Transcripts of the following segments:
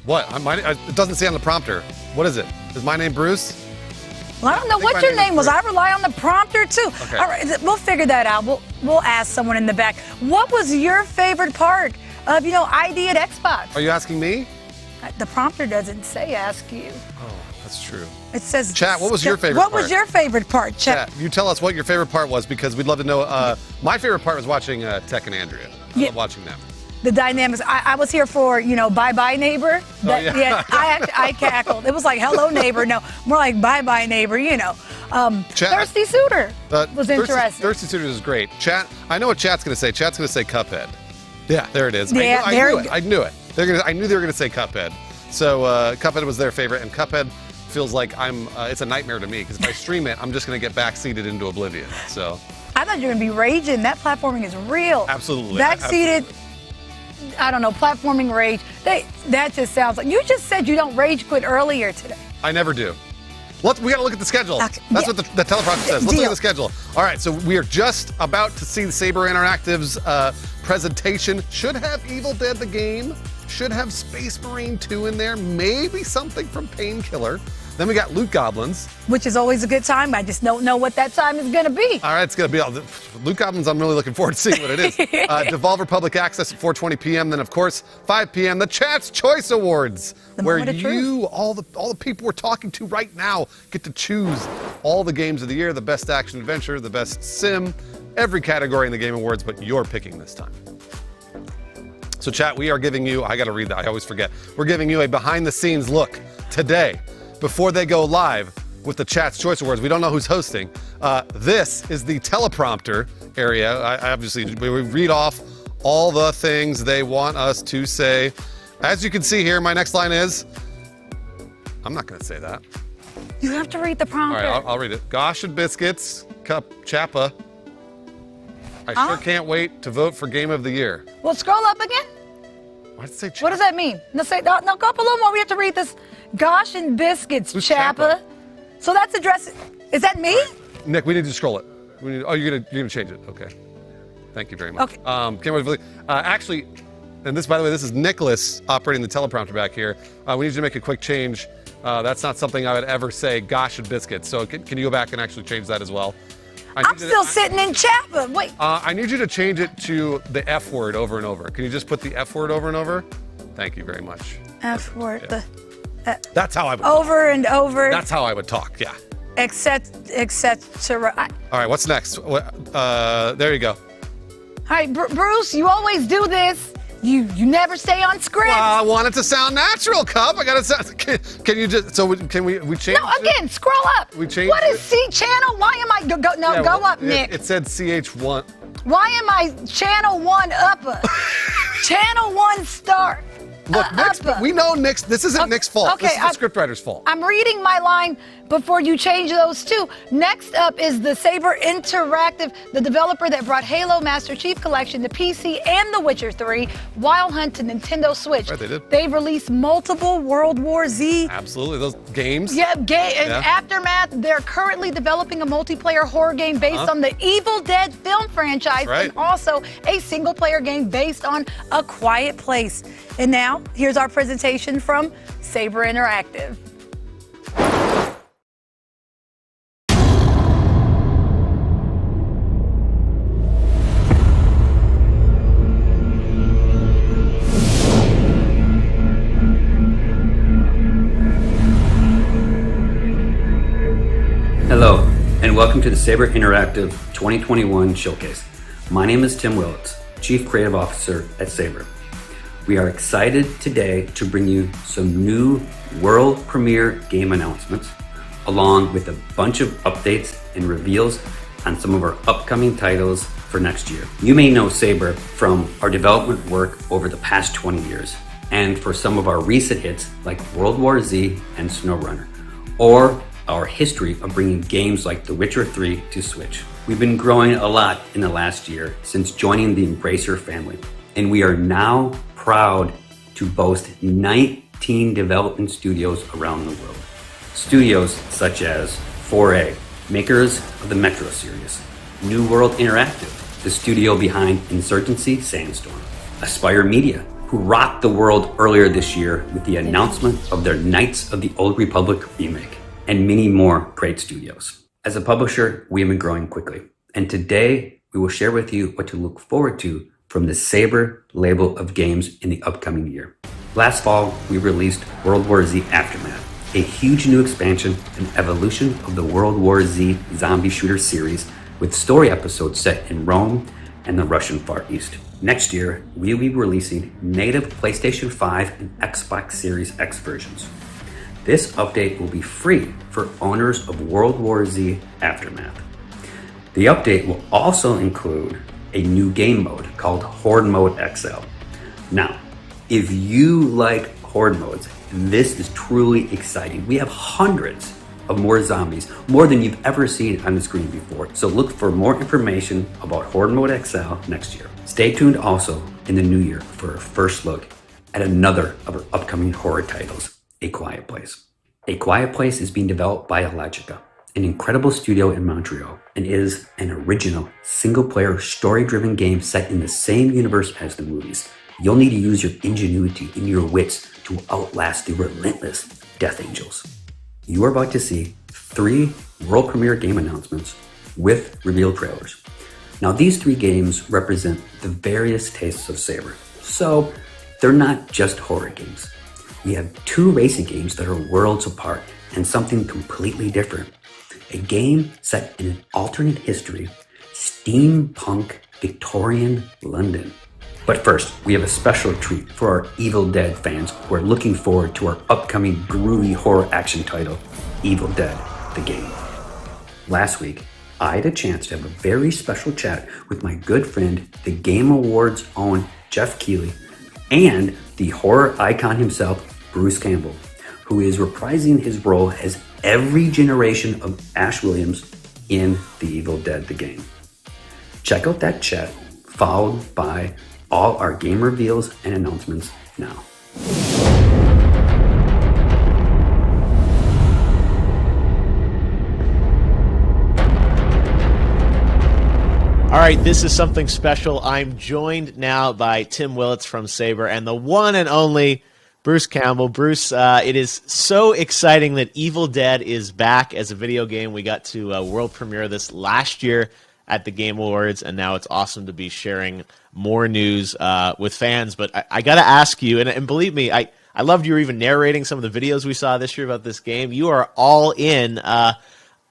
What? It doesn't say on the prompter. What is it? Is my name Bruce? Well, I don't know what your name was. I rely on the prompter too. Okay. All right, we'll figure that out. We'll ask someone in the back. What was your favorite part of, ID at Xbox? Are you asking me? The prompter doesn't say ask you. Oh, that's true. It says Chat, what was your favorite part? What was your favorite part, Chat? You tell us what your favorite part was, because we'd love to know. My favorite part was watching Tech and Andrea. I love watching them. The dynamics. I was here for, bye-bye neighbor. I cackled. It was like, hello neighbor. No, more like bye-bye neighbor, Thirsty Suitor was interesting. Thirsty Suitor is great. Chat, I know what Chat's going to say. Chat's going to say Cuphead. Yeah, there it is. Yeah, I knew it. I knew they were going to say Cuphead. So Cuphead was their favorite, and Cuphead feels like it's a nightmare to me, because if I stream it, I'm just going to get backseated into oblivion. So I thought you were going to be raging. That platforming is real. Absolutely. Backseated. I don't know, platforming rage. That just sounds like, you just said you don't rage quit earlier today. I never do. We got to look at the schedule. Okay. That's what the teleprompter says. Let's look at the schedule. All right, so we are just about to see the Saber Interactive's presentation. Should have Evil Dead the game. Should have Space Marine 2 in there. Maybe something from Painkiller. Then we got Loot Goblins. Which is always a good time. I just don't know what that time is going to be. All right, it's going to be Loot Goblins. I'm really looking forward to seeing what it is. Devolver Public Access at 4:20 p.m. Then, of course, 5 p.m. the Chat's Choice Awards, where all the people we're talking to right now, get to choose all the games of the year, the best action adventure, the best sim, every category in the Game Awards, but you're picking this time. So, Chat, we are giving you, I got to read that, I always forget. We're giving you a behind-the-scenes look today, before they go live with the Chat's Choice Awards. We don't know who's hosting. This is the teleprompter area. We read off all the things they want us to say. As you can see here, my next line is, I'm not going to say that. You have to read the prompter. All right, I'll read it. Gosh and Biscuits, Cup Chappa. I sure can't wait to vote for Game of the Year. Well, scroll up again. Why did it say Chappa? What does that mean? No, go up a little more. We have to read this. Gosh and Biscuits, Chappa. So that's addressed. Is that me? Right. Nick, we need to scroll it. You're gonna change it. Okay. Thank you very much. Okay. Actually, and this, by the way, this is Nicholas operating the teleprompter back here. We need you to make a quick change. That's not something I would ever say. Gosh and Biscuits. So can you go back and actually change that as well? I'm still sitting in Chappa. Wait. I need you to change it to the F word over and over. Can you just put the F word over and over? Thank you very much. F word. Yeah. That's how I would over and over. That's how I would talk, yeah. Etc. All right, what's next? There you go. All right, Bruce, you always do this. You never stay on script. Well, I want it to sound natural, Cup. I gotta sound. Can you just? So can we change? No, again, scroll up. We changed. What is C channel? Why am I go up, Nick? It said CH1. Why am I channel 1 upper? Channel 1 start. Look, we know Nick's. This isn't Nick's fault. Okay, this is the scriptwriter's fault. I'm reading my line before you change those two. Next up is the Saber Interactive, the developer that brought Halo Master Chief Collection to PC and The Witcher 3, Wild Hunt to Nintendo Switch. Right, they did. They've released multiple World War Z. Absolutely, those games. Yeah, and Aftermath. They're currently developing a multiplayer horror game based on the Evil Dead film franchise, and also a single-player game based on A Quiet Place. And now, here's our presentation from Saber Interactive. Hello, and welcome to the Saber Interactive 2021 Showcase. My name is Tim Willits, Chief Creative Officer at Saber. We are excited today to bring you some new world premiere game announcements, along with a bunch of updates and reveals on some of our upcoming titles for next year. You may know Saber from our development work over the past 20 years, and for some of our recent hits like World War Z and SnowRunner, or our history of bringing games like The Witcher 3 to Switch. We've been growing a lot in the last year since joining the Embracer family, and we are now proud to boast 19 development studios around the world. Studios such as 4A, makers of the Metro series, New World Interactive, the studio behind Insurgency Sandstorm, Aspire Media, who rocked the world earlier this year with the announcement of their Knights of the Old Republic remake, and many more great studios. As a publisher, we have been growing quickly, and today we will share with you what to look forward to from the Saber label of games in the upcoming year. Last fall, we released World War Z Aftermath, a huge new expansion and evolution of the World War Z zombie shooter series with story episodes set in Rome and the Russian Far East. Next year, we will be releasing native PlayStation 5 and Xbox Series X versions. This update will be free for owners of World War Z Aftermath. The update will also include a new game mode called Horde Mode XL. Now, if you like Horde modes, this is truly exciting. We have hundreds of more zombies, more than you've ever seen on the screen before. So look for more information about Horde Mode XL next year. Stay tuned also in the new year for a first look at another of our upcoming horror titles, A Quiet Place. A Quiet Place is being developed by Elogica, an incredible studio in Montreal, and is an original single-player story-driven game set in the same universe as the movies. You'll need to use your ingenuity and your wits to outlast the relentless Death Angels. You are about to see 3 world premiere game announcements with reveal trailers. Now, these 3 games represent the various tastes of Saber, so they're not just horror games. We have 2 racing games that are worlds apart and something completely different. A game set in an alternate history, steampunk Victorian London. But first, we have a special treat for our Evil Dead fans who are looking forward to our upcoming groovy horror action title, Evil Dead, the game. Last week, I had a chance to have a very special chat with my good friend, the Game Awards' own Geoff Keighley, and the horror icon himself, Bruce Campbell, who is reprising his role as every generation of Ash Williams in the Evil Dead, the game. Check out that chat, followed by all our game reveals and announcements now. All right, this is something special. I'm joined now by Tim Willits from Saber and the one and only Bruce Campbell. Bruce, it is so exciting that Evil Dead is back as a video game. We got to world premiere this last year at the Game Awards, and now it's awesome to be sharing more news with fans. But I got to ask you, and believe me, I loved you even narrating some of the videos we saw this year about this game. You are all in.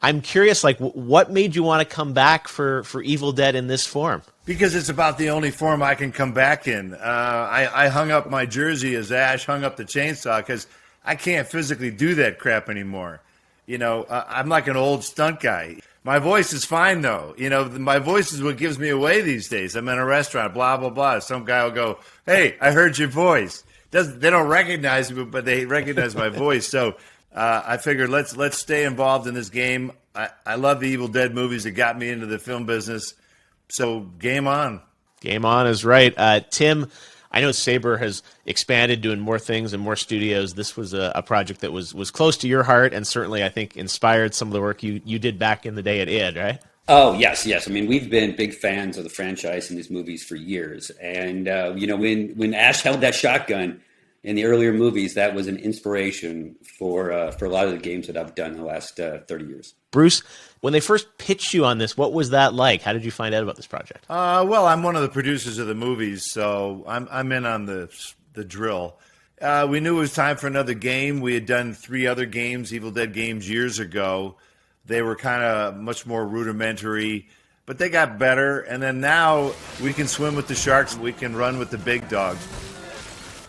I'm curious, like, what made you want to come back for Evil Dead in this form? Because it's about the only form I can come back in. I hung up my jersey as Ash hung up the chainsaw because I can't physically do that crap anymore. You know, I'm like an old stunt guy. My voice is fine, though. You know, my voice is what gives me away these days. I'm in a restaurant, blah, blah, blah. Some guy will go, "Hey, I heard your voice." They don't recognize me, but they recognize my voice. So I figured let's stay involved in this game. I love the Evil Dead movies. It got me into the film business. So game on. Game on is right. Tim, I know Saber has expanded, doing more things and more studios. This was a project that was close to your heart and certainly, I think, inspired some of the work you did back in the day at id, right? Oh, yes. I mean, we've been big fans of the franchise and these movies for years. And, you know, when Ash held that shotgun in the earlier movies, that was an inspiration for a lot of the games that I've done in the last 30 years. Bruce, when they first pitched you on this, what was that like? How did you find out about this project? Well, I'm one of the producers of the movies, so I'm in on the drill. We knew it was time for another game. We had done 3 other games, Evil Dead games, years ago. They were kind of much more rudimentary, but they got better. And then now we can swim with the sharks. We can run with the big dogs.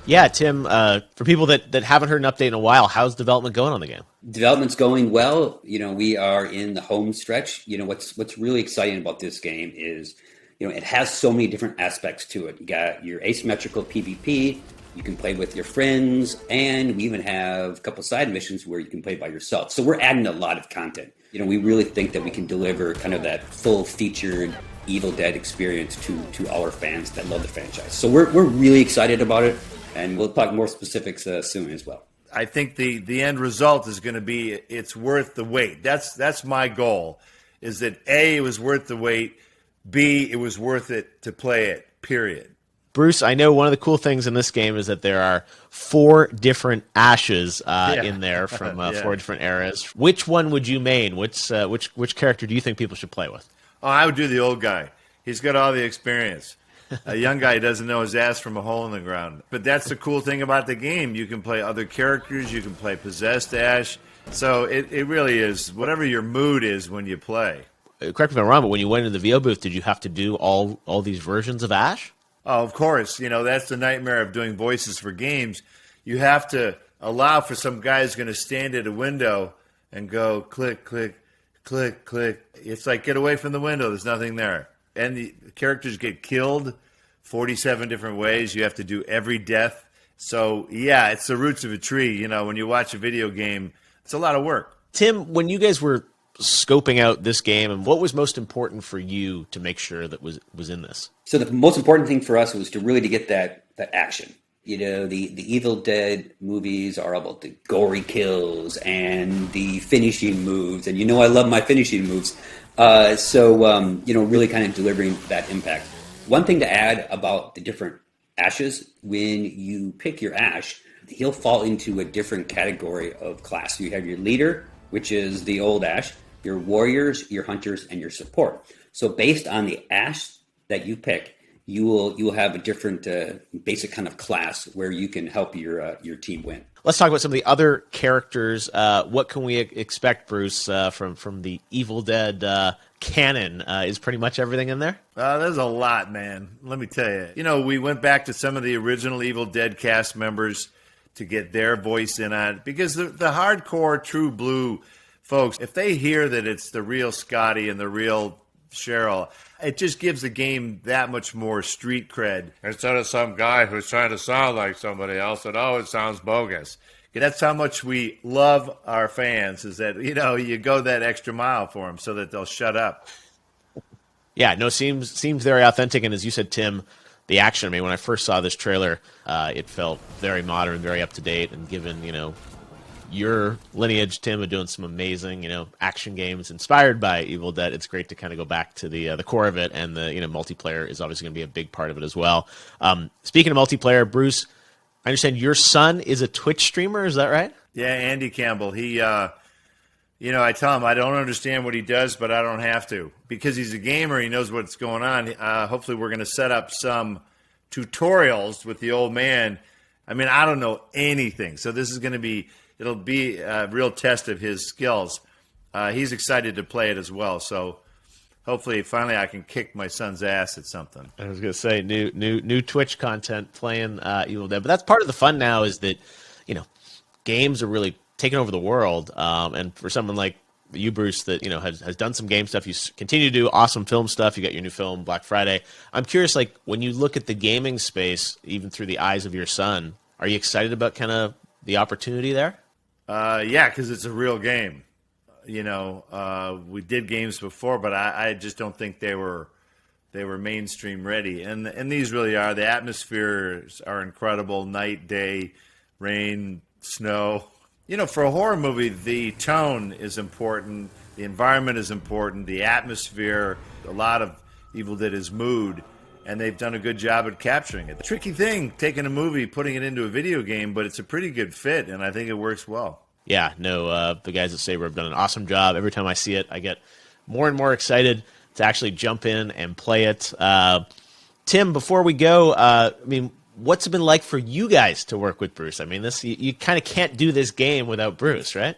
Yeah, Tim, for people that haven't heard an update in a while, how's development going on the game? Development's going well. You know, we are in the home stretch. You know, what's really exciting about this game is, you know, it has so many different aspects to it. You got your asymmetrical PvP, you can play with your friends, and we even have a couple side missions where you can play by yourself. So we're adding a lot of content. You know, we really think that we can deliver kind of that full-featured Evil Dead experience to our fans that love the franchise. So we're really excited about it. And we'll talk more specifics soon as well. I think the end result is going to be it's worth the wait. That's my goal, is that A, it was worth the wait, B, it was worth it to play it, period. Bruce, I know one of the cool things in this game is that there are 4 different Ashes in there from 4 different eras. Which one would you main? Which character do you think people should play with? Oh, I would do the old guy. He's got all the experience. A young guy doesn't know his ass from a hole in the ground. But that's the cool thing about the game. You can play other characters. You can play possessed Ash. So it really is whatever your mood is when you play. Correct me if I'm wrong, but when you went into the VO booth, did you have to do all these versions of Ash? Oh, of course. That's the nightmare of doing voices for games. You have to allow for some guy who's going to stand at a window and go click, click, click, click. It's like, get away from the window. There's nothing there. And the characters get killed 47 different ways. You have to do every death. So, yeah, it's the roots of a tree. When you watch a video game, it's a lot of work. Tim, when you guys were scoping out this game, and what was most important for you to make sure that was in this? So the most important thing for us was to really get that action. The Evil Dead movies are about the gory kills and the finishing moves, and I love my finishing moves. Really kind of delivering that impact. One thing to add about the different Ashes, when you pick your Ash, he'll fall into a different category of class. So you have your leader, which is the old Ash, your warriors, your hunters, and your support. So based on the Ash that you pick, you will have a different basic kind of class where you can help your team win. Let's talk about some of the other characters. What can we expect, Bruce, from the Evil Dead canon? Is pretty much everything in there? There's a lot, man. Let me tell you. We went back to some of the original Evil Dead cast members to get their voice in on it. Because the hardcore, true blue folks, if they hear that it's the real Scotty and the real Cheryl, it just gives the game that much more street cred. Instead of some guy who's trying to sound like somebody else and, it sounds bogus. That's how much we love our fans, is that, you go that extra mile for them so that they'll shut up. Yeah, no, seems very authentic. And as you said, Tim, the action, when I first saw this trailer, it felt very modern, very up to date, and given, your lineage, Tim, of doing some amazing, action games inspired by Evil Dead, it's great to kind of go back to the core of it, and the multiplayer is obviously going to be a big part of it as well. Speaking of multiplayer, Bruce, I understand your son is a Twitch streamer. Is that right? Yeah, Andy Campbell. He, I tell him I don't understand what he does, but I don't have to, because he's a gamer. He knows what's going on. Hopefully, we're going to set up some tutorials with the old man. I don't know anything, so this is going to be. It'll be a real test of his skills. He's excited to play it as well. So hopefully, finally, I can kick my son's ass at something. I was going to say new Twitch content playing Evil Dead, but that's part of the fun now. Is that games are really taking over the world, and for someone like you, Bruce, that has done some game stuff, you continue to do awesome film stuff. You got your new film Black Friday. I'm curious, when you look at the gaming space, even through the eyes of your son, are you excited about kind of the opportunity there? Yeah, because it's a real game. We did games before, but I just don't think they were mainstream ready. And these really are. The atmospheres are incredible. Night, day, rain, snow. For a horror movie, the tone is important. The environment is important. The atmosphere. A lot of Evil Dead is mood. And they've done a good job at capturing it. The tricky thing, taking a movie, putting it into a video game, but it's a pretty good fit, and I think it works well. Yeah, no, the guys at Saber have done an awesome job. Every time I see it, I get more and more excited to actually jump in and play it. Tim, before we go, what's it been like for you guys to work with Bruce? You kind of can't do this game without Bruce, right?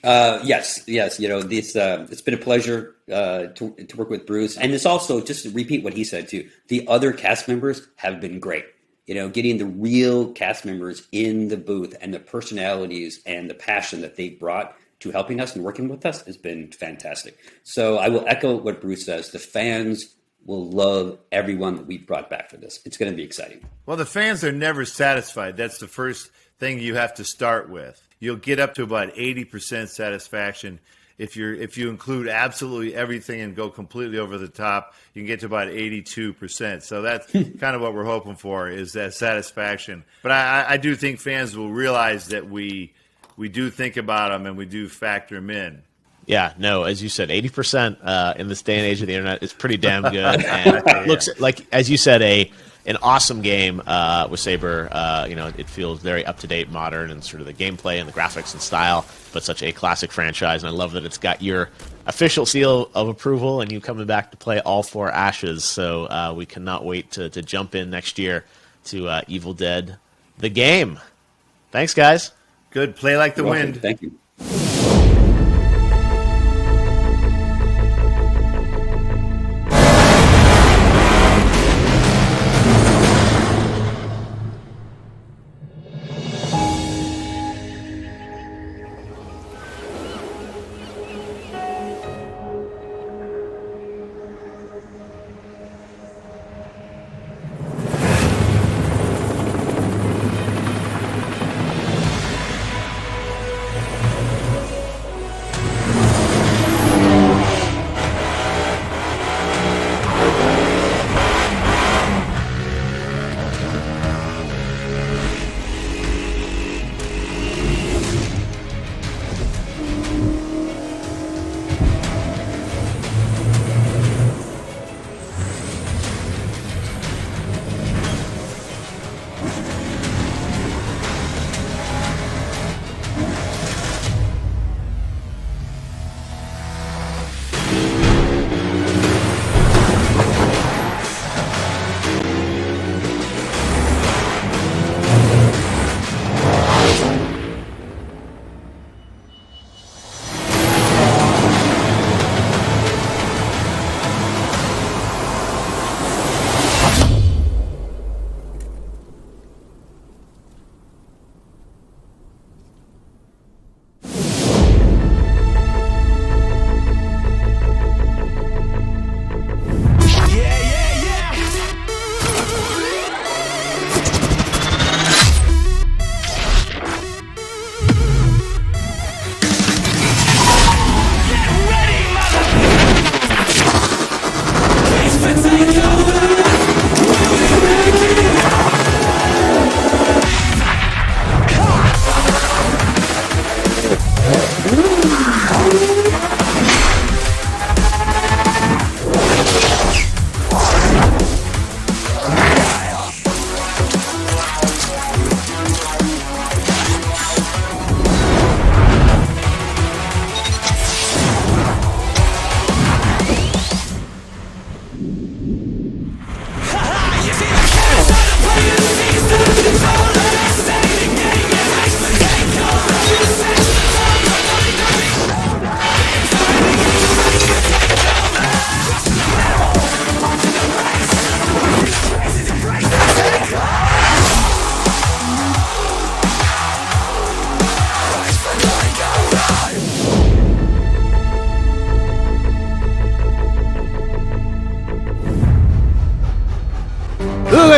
Yes. It's been a pleasure to work with Bruce, and it's also, just to repeat what he said too, the other cast members have been great. Getting the real cast members in the booth and the personalities and the passion that they brought to helping us and working with us has been fantastic. So I will echo what Bruce says. The fans will love everyone that we've brought back for this. It's going to be exciting. Well, the fans are never satisfied. That's the first thing you have to start with. You'll get up to about 80% satisfaction. If you include absolutely everything and go completely over the top, you can get to about 82%. So that's kind of what we're hoping for, is that satisfaction. But I do think fans will realize that we do think about them and we do factor them in. Yeah, no, as you said, 80% in this day and age of the internet is pretty damn good. And it looks like, as you said, a an awesome game with Saber. It feels very up-to-date, modern, and sort of the gameplay and the graphics and style, but such a classic franchise. And I love that it's got your official seal of approval and you coming back to play all 4 Ashes. So we cannot wait to jump in next year to Evil Dead, the game. Thanks, guys. Good. Play like the wind. Thank you.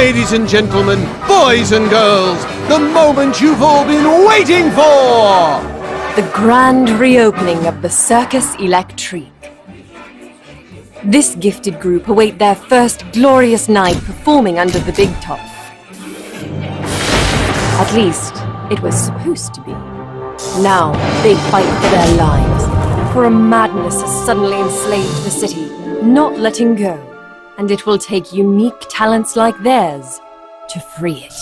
Ladies and gentlemen, boys and girls, the moment you've all been waiting for! The grand reopening of the Circus Electrique. This gifted group await their first glorious night performing under the big top. At least, it was supposed to be. Now, they fight for their lives, for a madness has suddenly enslaved the city, not letting go. And it will take unique talents like theirs to free it.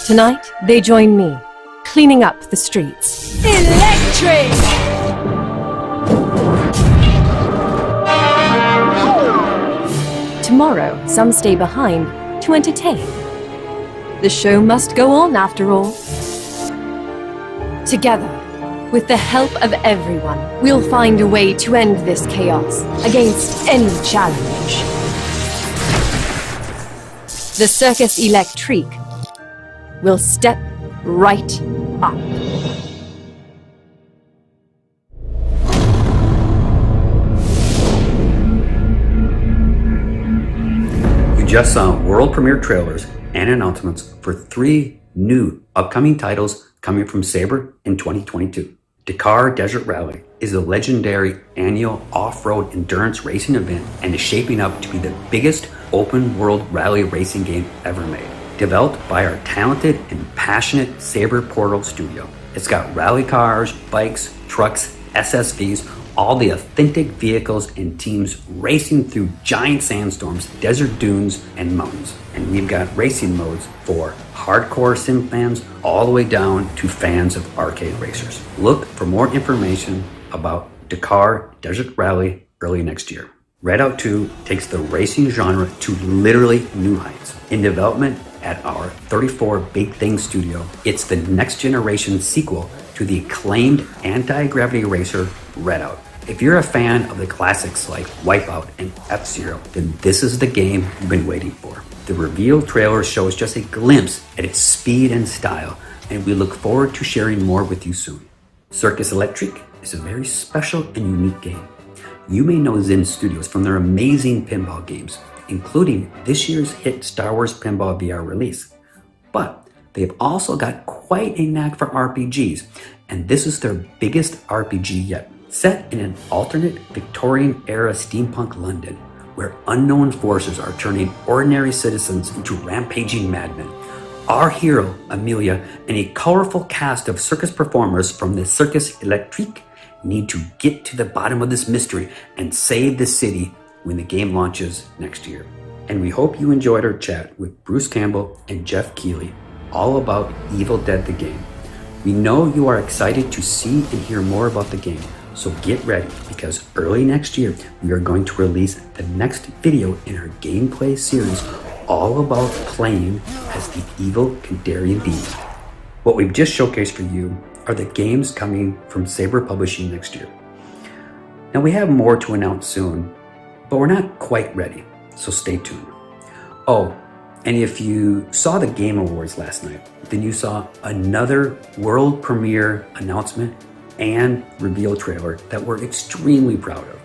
Tonight, they join me, cleaning up the streets. Electric! Tomorrow, some stay behind to entertain. The show must go on, after all. Together, with the help of everyone, we'll find a way to end this chaos against any challenge. The Circus Electrique will step right up. You just saw world premiere trailers and announcements for 3 new upcoming titles coming from Saber in 2022. Dakar Desert Rally is a legendary annual off-road endurance racing event and is shaping up to be the biggest open-world rally racing game ever made. Developed by our talented and passionate Saber Portal studio. It's got rally cars, bikes, trucks, SSVs, all the authentic vehicles and teams racing through giant sandstorms, desert dunes, and mountains. And we've got racing modes for hardcore sim fans all the way down to fans of arcade racers. Look for more information about Dakar Desert Rally early next year. Redout 2 takes the racing genre to literally new heights. In development at our 34 Big Thing studio, it's the next generation sequel to the acclaimed anti-gravity racer Redout. If you're a fan of the classics like Wipeout and F-Zero, then this is the game you've been waiting for. The reveal trailer shows just a glimpse at its speed and style, and we look forward to sharing more with you soon. Circus Electric is a very special and unique game. You may know Zen Studios from their amazing pinball games, including this year's hit Star Wars Pinball VR release. But they've also got quite a knack for RPGs, and this is their biggest RPG yet. Set in an alternate Victorian-era steampunk London, where unknown forces are turning ordinary citizens into rampaging madmen. Our hero, Amelia, and a colorful cast of circus performers from the Circus Electrique need to get to the bottom of this mystery and save the city when the game launches next year. And we hope you enjoyed our chat with Bruce Campbell and Geoff Keighley all about Evil Dead the game. We know you are excited to see and hear more about the game, so get ready, because early next year we are going to release the next video in our gameplay series all about playing as the evil Kandarian demon. What we've just showcased for you are the games coming from Saber Publishing next year. Now we have more to announce soon, but we're not quite ready, so stay tuned. Oh, and if you saw the Game Awards last night, then you saw another world premiere announcement and reveal trailer that we're extremely proud of.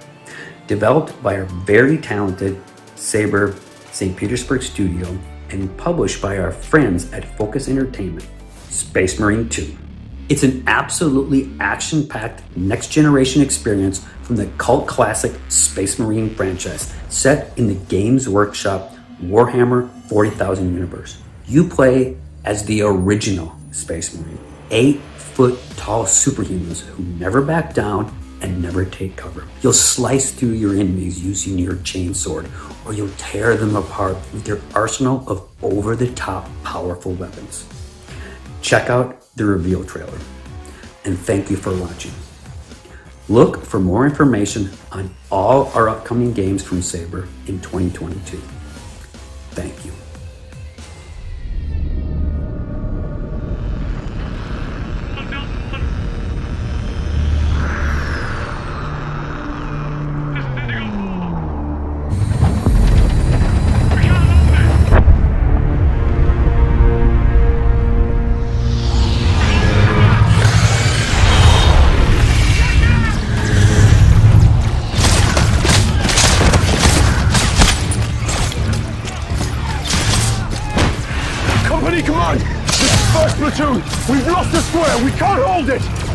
Developed by our very talented Saber St. Petersburg studio and published by our friends at Focus Entertainment, Space Marine 2. It's an absolutely action-packed next-generation experience from the cult classic Space Marine franchise set in the Games Workshop Warhammer 40,000 universe. You play as the original Space Marine, 8-foot-tall superhumans who never back down and never take cover. You'll slice through your enemies using your chainsword, or you'll tear them apart with your arsenal of over-the-top powerful weapons. Check out the reveal trailer, and thank you for watching. Look for more information on all our upcoming games from Saber in 2022. Thank you. Come on! This is first platoon! We've lost the square! We can't hold it!